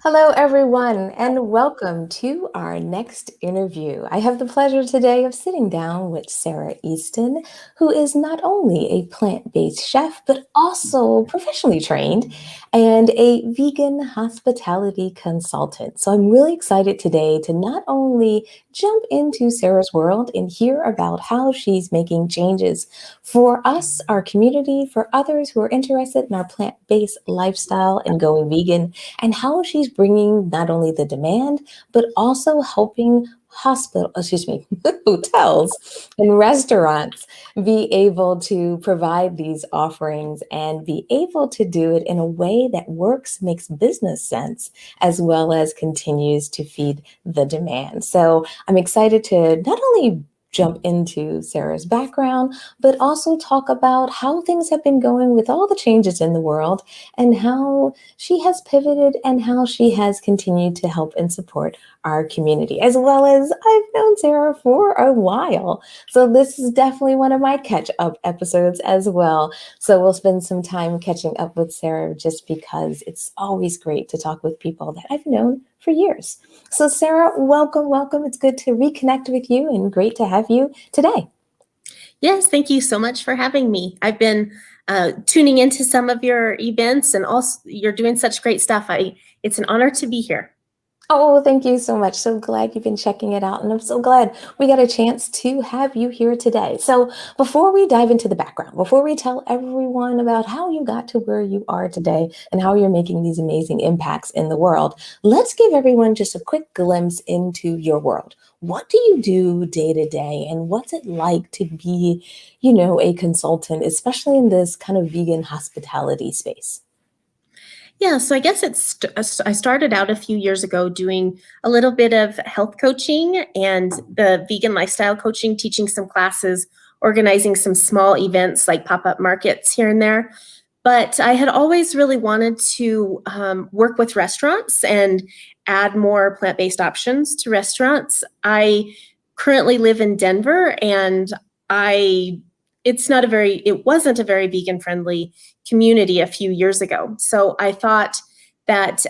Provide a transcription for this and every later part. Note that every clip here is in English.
Hello, everyone, and welcome to our next interview. I have the pleasure today of sitting down with Sarah Eastin, who is not only a plant based chef, but also professionally trained and a vegan hospitality consultant. So I'm really excited today to not only jump into Sarah's world and hear about how she's making changes for us, our community, for others who are interested in our plant based lifestyle and going vegan and how she's bringing not only the demand, but also helping hotels and restaurants be able to provide these offerings and be able to do it in a way that works, makes business sense, as well as continues to feed the demand. So I'm excited to not only jump into Sarah's background, but also talk about how things have been going with all the changes in the world and how she has pivoted and how she has continued to help and support our community, as well as I've known Sarah for a while. So this is definitely one of my catch up episodes as well. So we'll spend some time catching up with Sarah just because it's always great to talk with people that I've known for years. So Sarah, welcome, welcome. It's good to reconnect with you and great to have you today. Yes, thank you so much for having me. I've been tuning into some of your events, and also you're doing such great stuff. It's an honor to be here. Oh, thank you so much. So glad you've been checking it out. And I'm so glad we got a chance to have you here today. So, before we dive into the background, before we tell everyone about how you got to where you are today and how you're making these amazing impacts in the world, let's give everyone just a quick glimpse into your world. What do you do day to day? And what's it like to be, a consultant, especially in this kind of vegan hospitality space? Yeah, so I guess I started out a few years ago doing a little bit of health coaching and the vegan lifestyle coaching, teaching some classes, organizing some small events like pop-up markets here and there. But I had always really wanted to work with restaurants and add more plant-based options to restaurants. I currently live in Denver, and I it wasn't a very vegan friendly community a few years ago. So I thought that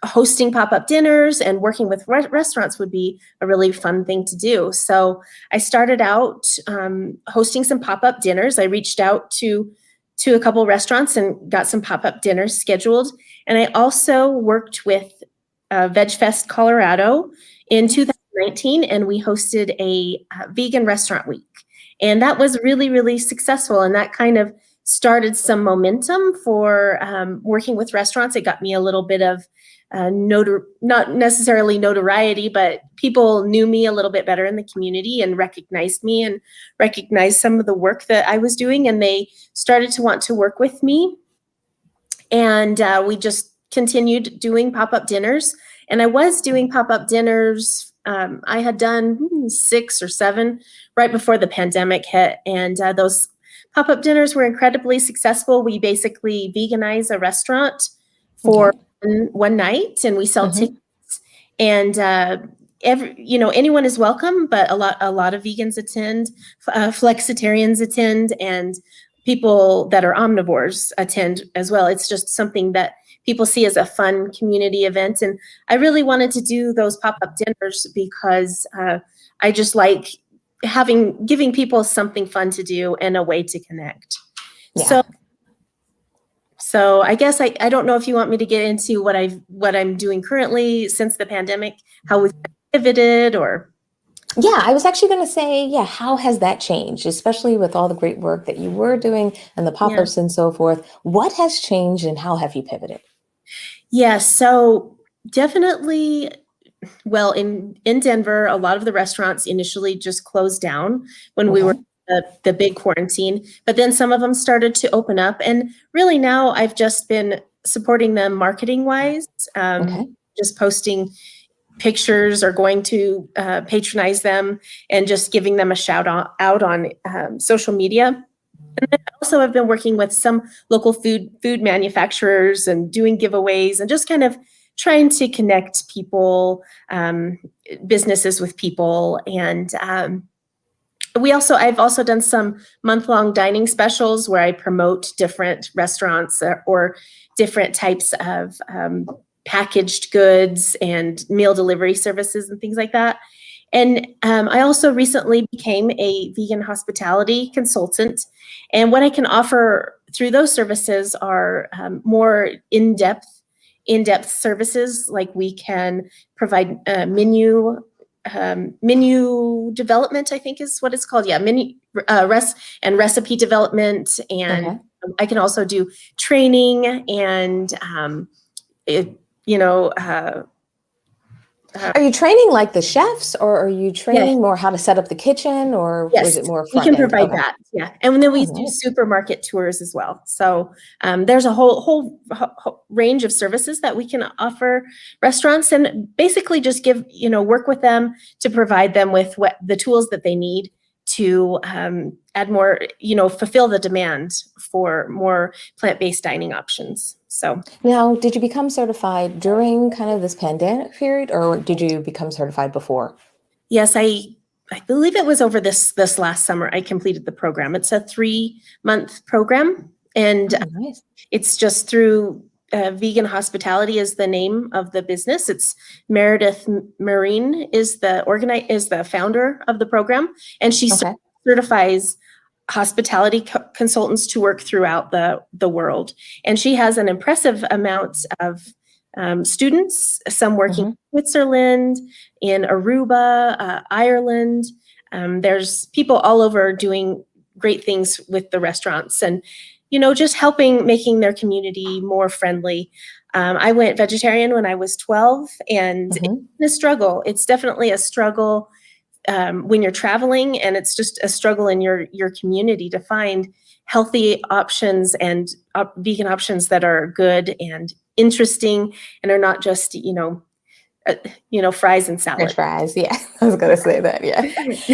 hosting pop-up dinners and working with restaurants would be a really fun thing to do. So I started out hosting some pop-up dinners. I reached out to a couple restaurants and got some pop-up dinners scheduled. And I also worked with Veg Fest Colorado in Yes. 2019, and we hosted a vegan restaurant week. And that was really, really successful. And that kind of started some momentum for working with restaurants. It got me a little bit of not necessarily notoriety, but people knew me a little bit better in the community and recognized me and recognized some of the work that I was doing. And they started to want to work with me. And we just continued doing pop-up dinners. And I was doing pop-up dinners. I had done 6 or 7 right before the pandemic hit. And those pop-up dinners were incredibly successful. We basically veganize a restaurant for Okay. one night, and we sell Mhm. tickets. And anyone is welcome, but a lot of vegans attend, flexitarians attend, and people that are omnivores attend as well. It's just something that people see as a fun community event. And I really wanted to do those pop-up dinners because I just like giving people something fun to do and a way to connect. Yeah. So I guess I don't know if you want me to get into what I'm doing currently since the pandemic, how we've pivoted, or Yeah, I was actually going to say, yeah, how has that changed, especially with all the great work that you were doing and the yeah. pop-ups and so forth? What has changed and how have you pivoted? Yeah, so definitely, well, in Denver, a lot of the restaurants initially just closed down when we were Okay. the big quarantine, but then some of them started to open up, and really now I've just been supporting them marketing wise, Okay. just posting pictures or going to patronize them and just giving them a out on social media. Also, I've been working with some local food manufacturers and doing giveaways and just kind of trying to connect people, businesses with people. And I've also done some month-long dining specials where I promote different restaurants or different types of packaged goods and meal delivery services and things like that. And I also recently became a vegan hospitality consultant. And what I can offer through those services are more in-depth services. Like we can provide menu development, I think is what it's called. Yeah, menu recipe development, and Okay. I can also do training and it, you know, Are you training like the chefs, or are you yeah. training more how to set up the kitchen, or is Yes, it more we front can end? provide Okay. that. Yeah, and then Oh, we do nice. supermarket tours as well. So there's a whole range of services that we can offer restaurants, and basically just work with them to provide them with what the tools that they need to add more, fulfill the demand for more plant-based dining options. So Now, did you become certified during kind of this pandemic period, or did you become certified before? yes, I believe it was over this last summer I completed the program. It's a 3-month program, and Oh, nice. it's just through Vegan Hospitality is the name of the business. It's Meredith Marine is the founder of the program, and she Okay. certifies hospitality consultants to work throughout the world. And she has an impressive amount of students, some working Hmm. in Switzerland, in Aruba, Ireland. There's people all over doing great things with the restaurants, and just making their community more friendly. I went vegetarian when I was 12, and Hmm. it's a struggle. It's definitely a struggle when you're traveling, and it's just a struggle in your community to find healthy options and vegan options that are good and interesting and are not just fries and French salad. fries, yeah. I was gonna say that, yeah.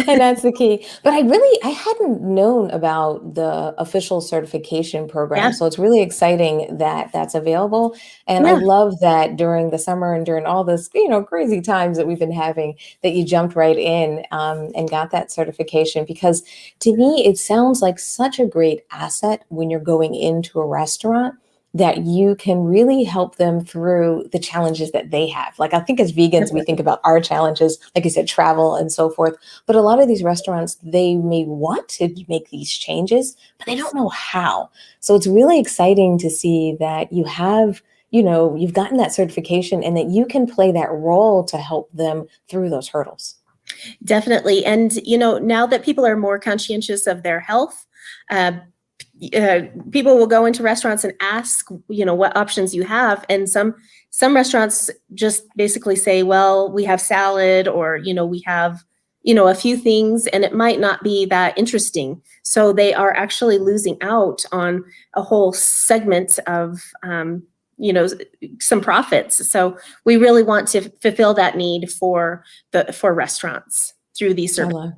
And that's the key. But I hadn't known about the official certification program, Yeah, so it's really exciting that that's available, and I yeah. love that during the summer and during all this, crazy times that we've been having, that you jumped right in, and got that certification, because to me, it sounds like such a great asset when you're going into a restaurant, that you can really help them through the challenges that they have. Like, I think as vegans, we think Definitely. about our challenges, like you said, travel and so forth. But a lot of these restaurants, they may want to make these changes, but they don't Yes. know how. So it's really exciting to see that you have, you've gotten that certification, and that you can play that role to help them through those hurdles. Definitely. And, now that people are more conscientious of their health, uh, people will go into restaurants and ask, what options you have. And some restaurants just basically say, well, we have salad, or, we have, a few things, and it might not be that interesting. So they are actually losing out on a whole segment of, you know, some profits. So we really want to fulfill that need for restaurants through these I services. love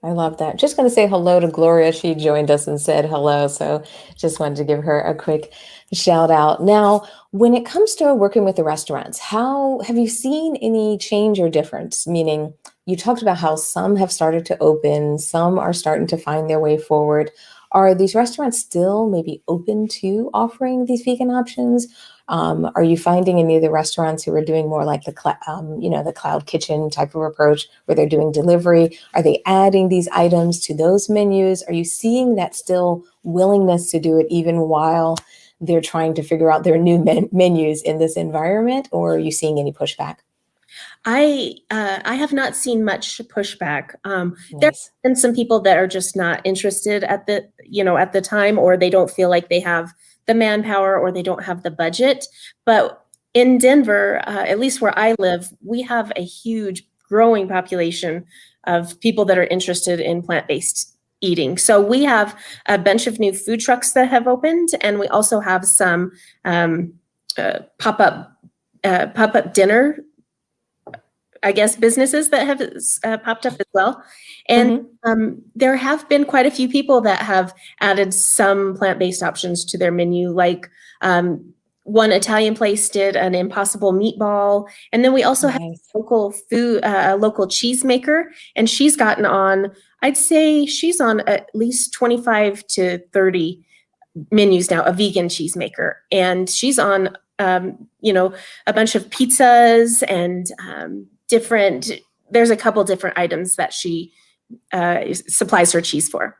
I love that. Just going to say hello to Gloria. She joined us and said hello. So just wanted to give her a quick shout out. Now, when it comes to working with the restaurants, how have you seen any change or difference? Meaning, you talked about how some have started to open, some are starting to find their way forward. Are these restaurants still maybe open to offering these vegan options? Are you finding any of the restaurants who are doing more like the cloud kitchen type of approach, where they're doing delivery? Are they adding these items to those menus? Are you seeing that still willingness to do it even while they're trying to figure out their new menus in this environment, or are you seeing any pushback? I have not seen much pushback. There Nice. have been some people that are just not interested at the time, or they don't feel like they have the manpower, or they don't have the budget. But in Denver, at least where I live, we have a huge growing population of people that are interested in plant-based eating. So we have a bunch of new food trucks that have opened, and we also have some pop-up dinner, I guess, businesses that have popped up as well. And Hmm. there have been quite a few people that have added some plant-based options to their menu, like one Italian place did an impossible meatball. And then we also have Nice. a local cheesemaker, and she's gotten on, I'd say she's on at least 25 to 30 menus now, a vegan cheesemaker. And she's on a bunch of pizzas and there's a couple different items that she supplies her cheese for.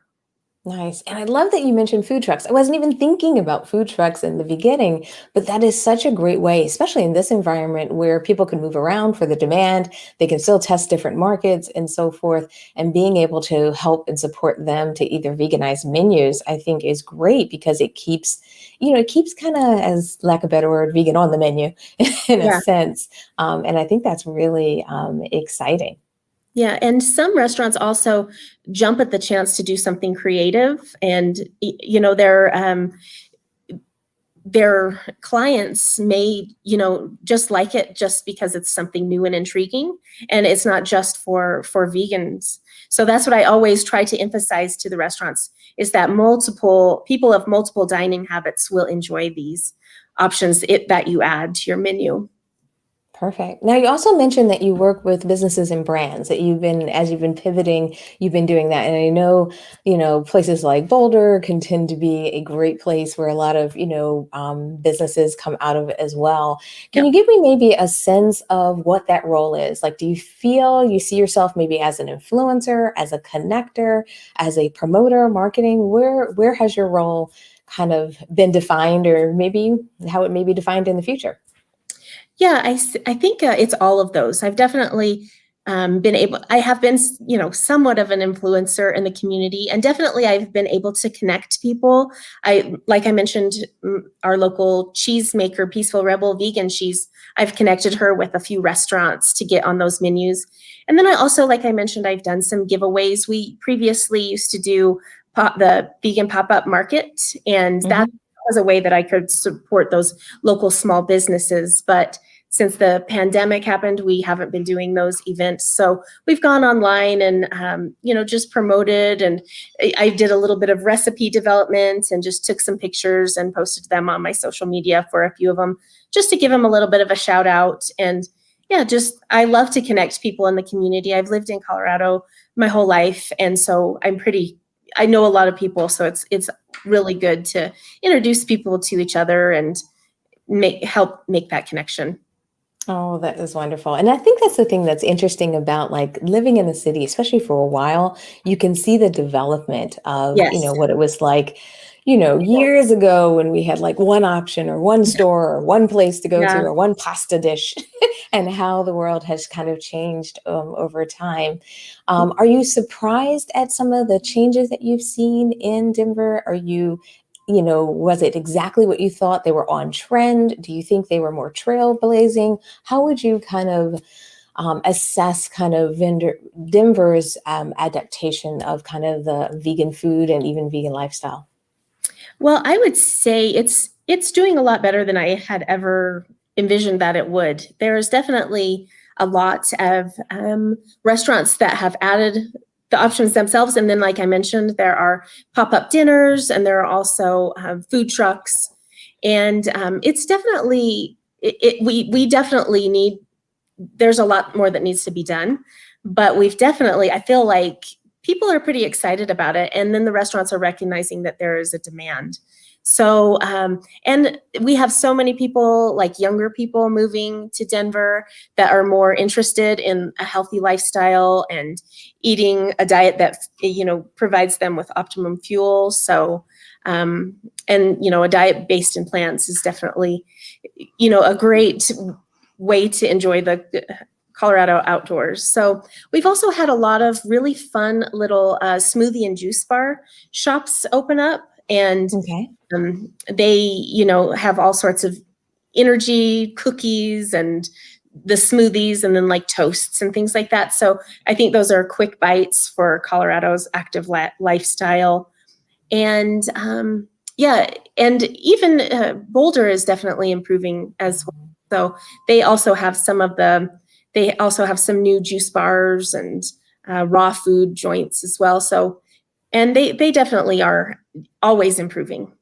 Nice. And I love that you mentioned food trucks. I wasn't even thinking about food trucks in the beginning, but that is such a great way, especially in this environment where people can move around for the demand. They can still test different markets and so forth. And being able to help and support them to either veganize menus, I think is great because it keeps, it keeps kind of, as lack of a better word, vegan on the menu in a Yeah. sense. And I think that's really exciting. Yeah, and some restaurants also jump at the chance to do something creative, and their clients may just like it just because it's something new and intriguing, and it's not just for vegans. So that's what I always try to emphasize to the restaurants, is that multiple people of multiple dining habits will enjoy these options that you add to your menu. Perfect. Now, you also mentioned that you work with businesses and brands that as you've been pivoting, you've been doing that. And I know, places like Boulder can tend to be a great place where a lot of, businesses come out of it as well. Can Yeah. you give me maybe a sense of what that role is? Like, do you feel you see yourself maybe as an influencer, as a connector, as a promoter, marketing? Where has your role kind of been defined, or maybe how it may be defined in the future? Yeah, I think it's all of those. I've definitely I have been, somewhat of an influencer in the community, and definitely I've been able to connect people. Like I mentioned, our local cheesemaker, Peaceful Rebel Vegan Cheese, I've connected her with a few restaurants to get on those menus. And then I also, like I mentioned, I've done some giveaways. We previously used to do the vegan pop-up market, and that was a way that I could support those local small businesses. But since the pandemic happened, we haven't been doing those events. So we've gone online and, just promoted. And I did a little bit of recipe development and just took some pictures and posted them on my social media for a few of them, just to give them a little bit of a shout out. And yeah, I love to connect people in the community. I've lived in Colorado my whole life. And so I know a lot of people. So it's really good to introduce people to each other and help make that connection. Oh, that is wonderful. And I think that's the thing that's interesting about like living in the city, especially for a while, you can see the development of, Yes. what it was like, years ago when we had like one option or one store or one place to go to Yeah. or one pasta dish and how the world has kind of changed over time. Are you surprised at some of the changes that you've seen in Denver? Was it exactly what you thought? They were on trend? Do you think they were more trailblazing? How would you kind of assess kind of Denver's adaptation of kind of the vegan food and even vegan lifestyle? Well, I would say it's doing a lot better than I had ever envisioned that it would. There's definitely a lot of restaurants that have added the options themselves, and then, like I mentioned, there are pop-up dinners, and there are also food trucks, and it's definitely we definitely need. There's a lot more that needs to be done, but I feel like people are pretty excited about it, and then the restaurants are recognizing that there is a demand. So and we have so many people, like younger people, moving to Denver that are more interested in a healthy lifestyle and eating a diet that provides them with optimum fuel. So and a diet based in plants is definitely a great way to enjoy the Colorado outdoors. So we've also had a lot of really fun little smoothie and juice bar shops open up, and Okay. they have all sorts of energy cookies and the smoothies, and then like toasts and things like that. So I think those are quick bites for Colorado's active lifestyle. And yeah, and even Boulder is definitely improving as well. So they also have some new juice bars and raw food joints as well. So, and they definitely are always improving.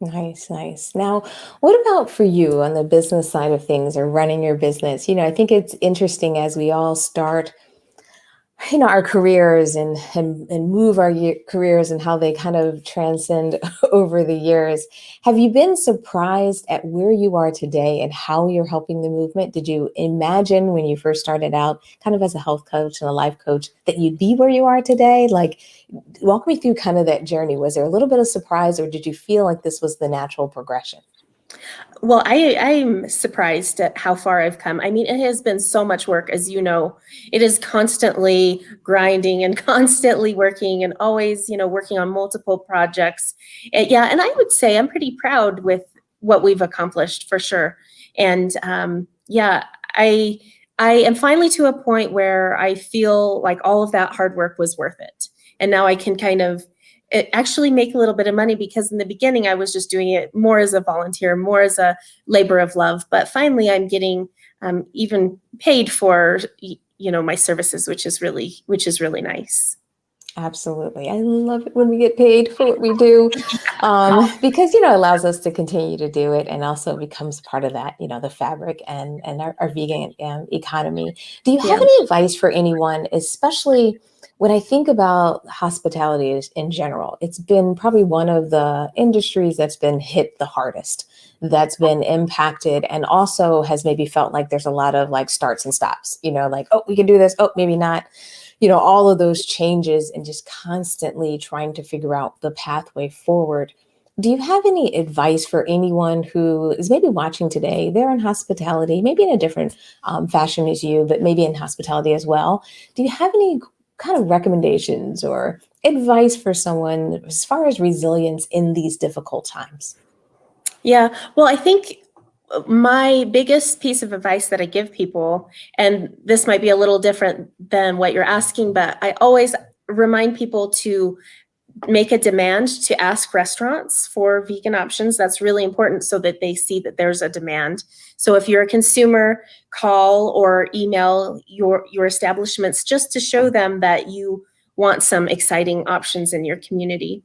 Nice, nice. Now, what about for you on the business side of things or running your business? I think it's interesting as we all start our careers and move our careers and how they kind of transcend over the years. Have you been surprised at where you are today and how you're helping the movement? Did you imagine when you first started out, kind of as a health coach and a life coach, that you'd be where you are today? Like, walk me through kind of that journey. Was there a little bit of surprise, or did you feel like this was the natural progression? Well, I'm surprised at how far I've come. I mean, it has been so much work, as you know. It is constantly grinding and constantly working and always, working on multiple projects. Yeah, and I would say I'm pretty proud with what we've accomplished for sure. And yeah, I I am finally to a point where I feel like all of that hard work was worth it. And now I can kind of actually make a little bit of money, because in the beginning I was just doing it more as a volunteer, more as a labor of love. But finally, I'm getting even paid for my services, which is really nice. Absolutely. I love it when we get paid for what we do, because, it allows us to continue to do it and also becomes part of that, the fabric and our vegan economy. Do you have Yeah. any advice for anyone, especially when I think about hospitality in general? It's been probably one of the industries that's been hit the hardest, that's been impacted, and also has maybe felt like there's a lot of like starts and stops, like, oh, we can do this. Oh, maybe not, all of those changes and just constantly trying to figure out the pathway forward. Do you have any advice for anyone who is maybe watching today? They're in hospitality, maybe in a different fashion as you, but maybe in hospitality as well. Do you have any kind of recommendations or advice for someone as far as resilience in these difficult times? Yeah. Well, I think my biggest piece of advice that I give people, and this might be a little different than what you're asking, but I always remind people to make a demand to ask restaurants for vegan options. That's really important, so that they see that there's a demand. So if you're a consumer, call or email your establishments just to show them that you want some exciting options in your community.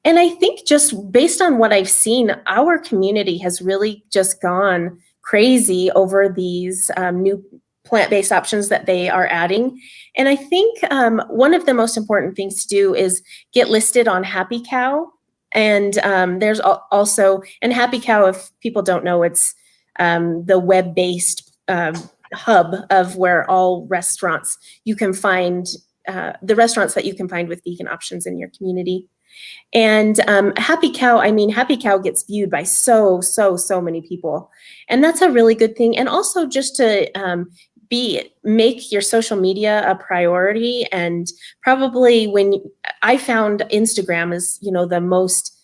And I think, just based on what I've seen, our community has really just gone crazy over these new plant-based options that they are adding. And I think one of the most important things to do is get listed on Happy Cow. And there's also, and Happy Cow, if people don't know, it's the web-based hub of where all restaurants you can find, the restaurants that you can find with vegan options in your community. And Happy Cow, I mean, Happy Cow gets viewed by so many people. And that's a really good thing. And also, just to make your social media a priority. And probably, I found Instagram is, the most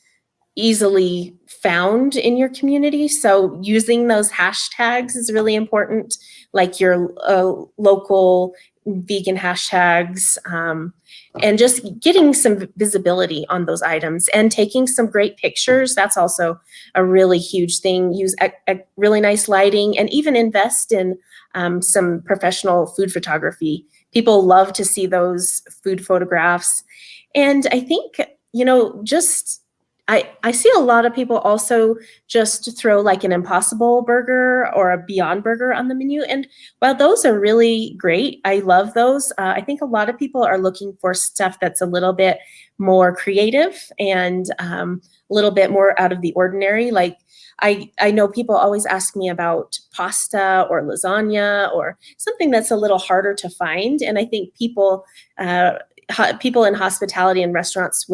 easily found in your community. So using those hashtags is really important, like your local vegan hashtags, and just getting some visibility on those items and taking some great pictures. That's also a really huge thing. Use a really nice lighting, and even invest in some professional food photography. People love to see those food photographs. And I think, just I see a lot of people also just throw like an Impossible Burger or a Beyond Burger on the menu. And while those are really great, I love those. I think a lot of people are looking for stuff that's a little bit more creative and a little bit more out of the ordinary. Like, I know people always ask me about pasta or lasagna or something that's a little harder to find. And I think people in hospitality and restaurants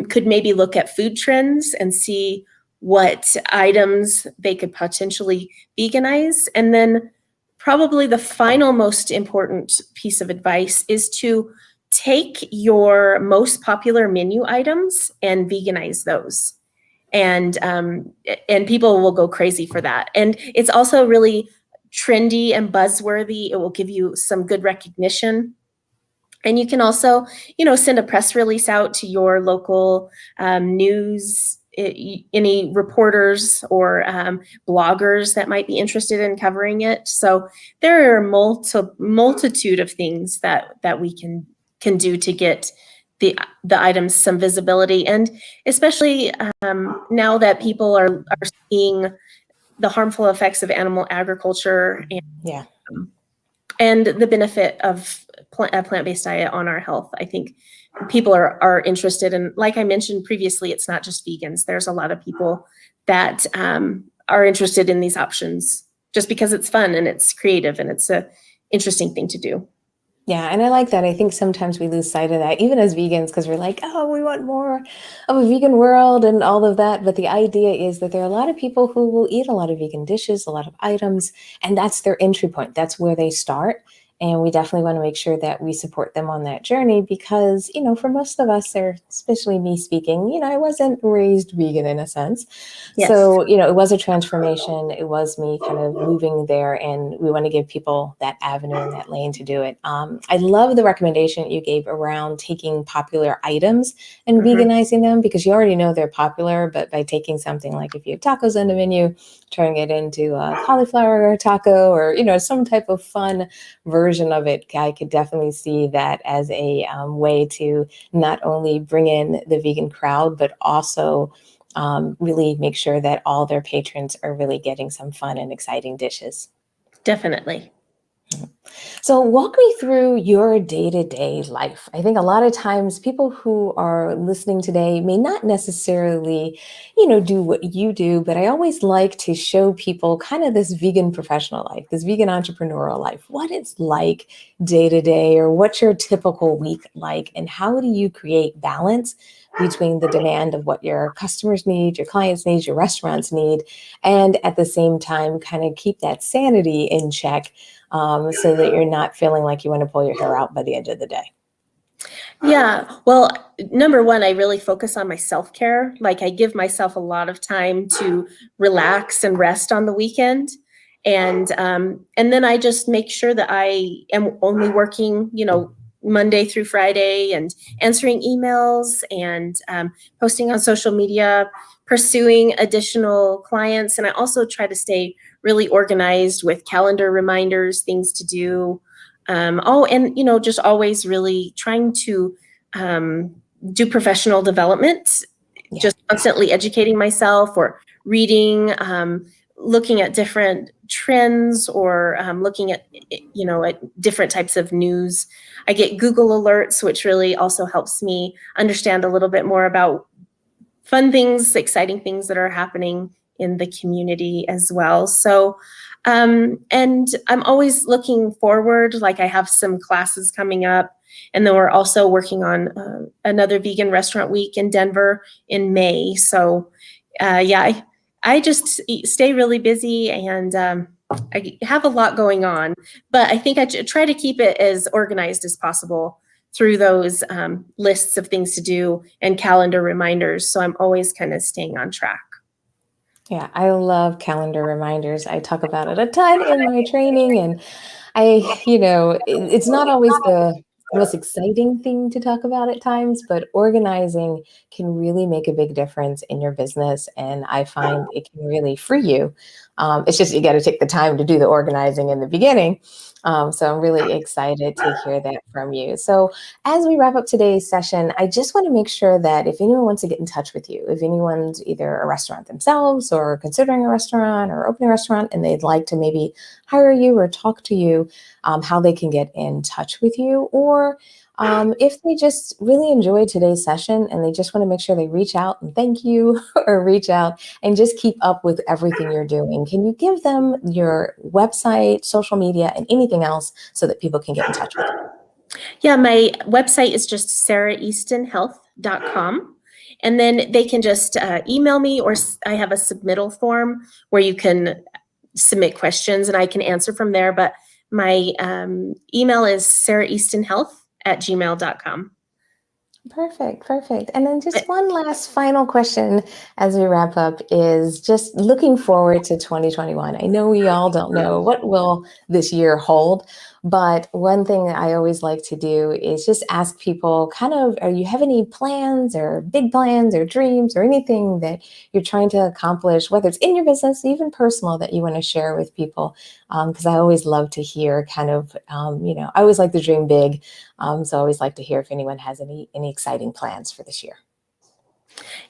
could maybe look at food trends and see what items they could potentially veganize. And then probably the final most important piece of advice is to take your most popular menu items and veganize those. And people will go crazy for that. And it's also really trendy and buzzworthy. It will give you some good recognition. And you can also, send a press release out to your local news, any reporters or bloggers that might be interested in covering it. So there are multitude of things that we can do to get the items some visibility. And especially now that people are seeing the harmful effects of animal agriculture, and Yeah. and the benefit of a plant-based diet on our health. I think people are interested in, like I mentioned previously, it's not just vegans. There's a lot of people that are interested in these options just because it's fun and it's creative and it's a interesting thing to do. Yeah, and I like that. I think sometimes we lose sight of that, even as vegans, because we're like, oh, we want more of a vegan world and all of that. But the idea is that there are a lot of people who will eat a lot of vegan dishes, a lot of items, and that's their entry point. That's where they start. And we definitely want to make sure that we support them on that journey because, for most of us, or especially me speaking, I wasn't raised vegan in a sense. Yes. So, it was a transformation. It was me kind of moving there, and we want to give people that avenue and that lane to do it. I love the recommendation you gave around taking popular items and Mhm. veganizing them because you already know they're popular, but by taking something like if you have tacos on the menu, turning it into a cauliflower taco or, some type of fun version of it, I could definitely see that as a way to not only bring in the vegan crowd, but also really make sure that all their patrons are really getting some fun and exciting dishes. Definitely. So, walk me through your day to day life. I think a lot of times people who are listening today may not necessarily, do what you do, but I always like to show people kind of this vegan professional life, this vegan entrepreneurial life, what it's like day to day, or what's your typical week like, and how do you create balance between the demand of what your customers need, your clients need, your restaurants need, and at the same time, kind of keep that sanity in check so that you're not feeling like you want to pull your hair out by the end of the day. Yeah. Well, number one, I really focus on my self-care. Like I give myself a lot of time to relax and rest on the weekend. And then I just make sure that I am only working, Monday through Friday and answering emails and posting on social media, pursuing additional clients. And I also try to stay really organized with calendar reminders, things to do. And just always really trying to um, do professional development, Yeah. just constantly educating myself or reading, looking at different trends or looking at different types of news. I get Google alerts, which really also helps me understand a little bit more about fun things, exciting things that are happening in the community as well. So, and I'm always looking forward, like I have some classes coming up. And then we're also working on another vegan restaurant week in Denver in May. So, yeah, I just stay really busy and I have a lot going on, but I think I try to keep it as organized as possible through those lists of things to do and calendar reminders. So I'm always kind of staying on track. Yeah, I love calendar reminders. I talk about it a ton in my training, and it's not always the most exciting thing to talk about at times, but organizing can really make a big difference in your business. And I find it can really free you. It's just you got to take the time to do the organizing in the beginning. So I'm really excited to hear that from you. So as we wrap up today's session, I just want to make sure that if anyone wants to get in touch with you, if anyone's either a restaurant themselves or considering a restaurant or opening a restaurant and they'd like to maybe hire you or talk to you, how they can get in touch with you, or if they just really enjoyed today's session and they just want to make sure they reach out and thank you or reach out and just keep up with everything you're doing, can you give them your website, social media, and anything else so that people can get in touch with you? Yeah, my website is just saraheastonhealth.com. And then they can just email me, or I have a submittal form where you can submit questions and I can answer from there. But my email is saraheastonhealth@gmail.com. Perfect, perfect. And then just one last final question as we wrap up is just looking forward to 2021. I know we all don't know what will this year hold, but one thing that I always like to do is just ask people kind of, are you have any plans or big plans or dreams or anything that you're trying to accomplish, whether it's in your business, even personal, that you want to share with people? Because I always love to hear kind of, I always like to dream big. So I always like to hear if anyone has any exciting plans for this year.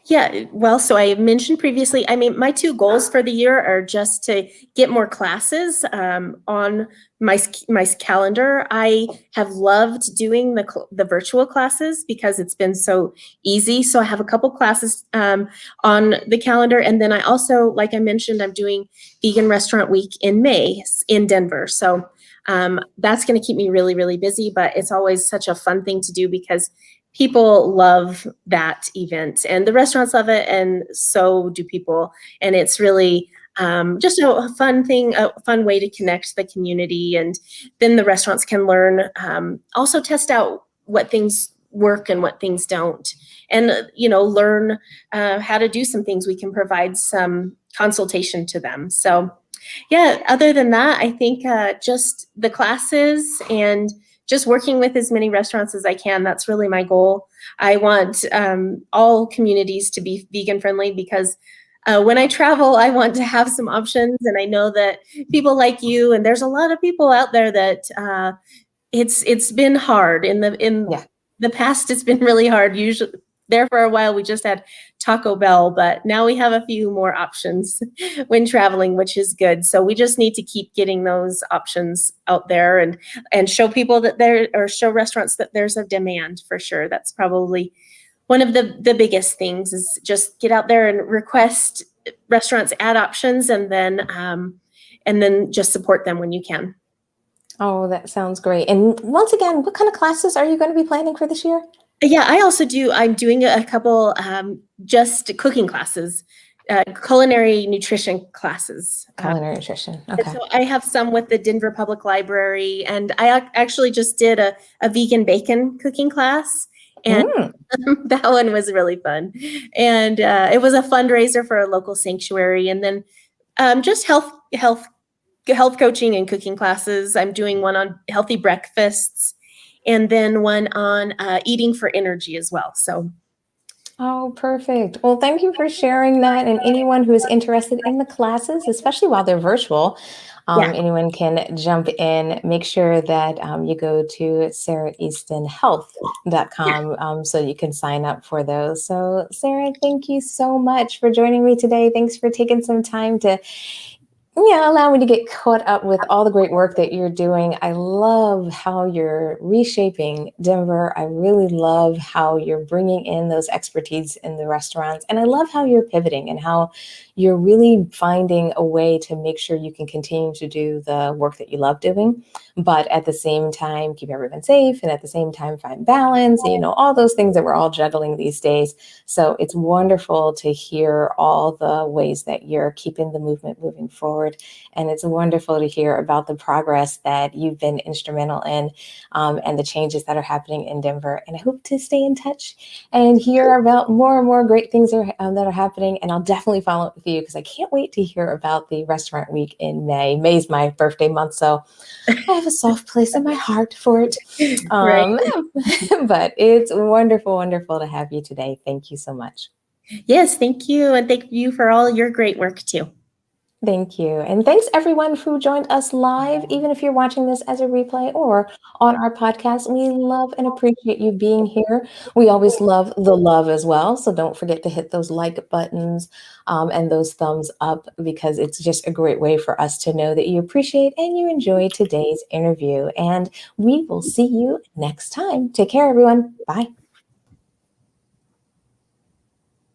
Yeah, well, so I mentioned previously, I mean, my two goals for the year are just to get more classes on my calendar. I have loved doing the virtual classes because it's been so easy. So I have a couple classes on the calendar, and then I also, like I mentioned, I'm doing Vegan Restaurant Week in May in Denver. So that's going to keep me really, really busy. But it's always such a fun thing to do because people love that event and the restaurants love it, and so do people. And it's really just a fun thing, a fun way to connect the community. And then the restaurants can learn, also test out what things work and what things don't. And, learn how to do some things. We can provide some consultation to them. So, yeah, other than that, I think just the classes and just working with as many restaurants as I can. That's really my goal. I want all communities to be vegan friendly because when I travel, I want to have some options. And I know that people like you, and there's a lot of people out there that it's been hard in Yeah. the past. It's been really hard. Usually there for a while, we just had Taco Bell, but now we have a few more options when traveling, which is good. So we just need to keep getting those options out there and show people that show restaurants that there's a demand for sure. That's probably one of the biggest things is just get out there and request restaurants add options, and then just support them when you can. Oh, that sounds great. And once again, what kind of classes are you going to be planning for this year? Yeah, I'm doing a couple just cooking classes, culinary nutrition classes. Culinary nutrition. And Okay. so I have some with the Denver Public Library, and I actually just did a vegan bacon cooking class, and Mm. that one was really fun. And it was a fundraiser for a local sanctuary, and then just health coaching and cooking classes. I'm doing one on healthy breakfasts, and then one on eating for energy as well. So Oh, perfect. Well, thank you for sharing that. And anyone who is interested in the classes, especially while they're virtual, yeah, anyone can jump in. Make sure that you go to saraheastonhealth.com so you can sign up for those. So, Sarah, thank you so much for joining me today. Thanks for taking some time to allow me to get caught up with all the great work that you're doing. I love how you're reshaping Denver. I really love how you're bringing in those expertise in the restaurants. And I love how you're pivoting and how you're really finding a way to make sure you can continue to do the work that you love doing, but at the same time, keep everyone safe and at the same time, find balance, all those things that we're all juggling these days. So it's wonderful to hear all the ways that you're keeping the movement moving forward. And it's wonderful to hear about the progress that you've been instrumental in and the changes that are happening in Denver. And I hope to stay in touch and hear about more and more great things that are happening. And I'll definitely follow up with you because I can't wait to hear about the restaurant week in May. May's my birthday month, so I have a soft place in my heart for it. right. Um, but it's wonderful, wonderful to have you today. Thank you so much. Yes, thank you, and thank you for all your great work too. Thank you. And thanks everyone who joined us live, even if you're watching this as a replay or on our podcast. We love and appreciate you being here. We always love the love as well. So don't forget to hit those like buttons and those thumbs up because it's just a great way for us to know that you appreciate and you enjoy today's interview. And we will see you next time. Take care, everyone. Bye.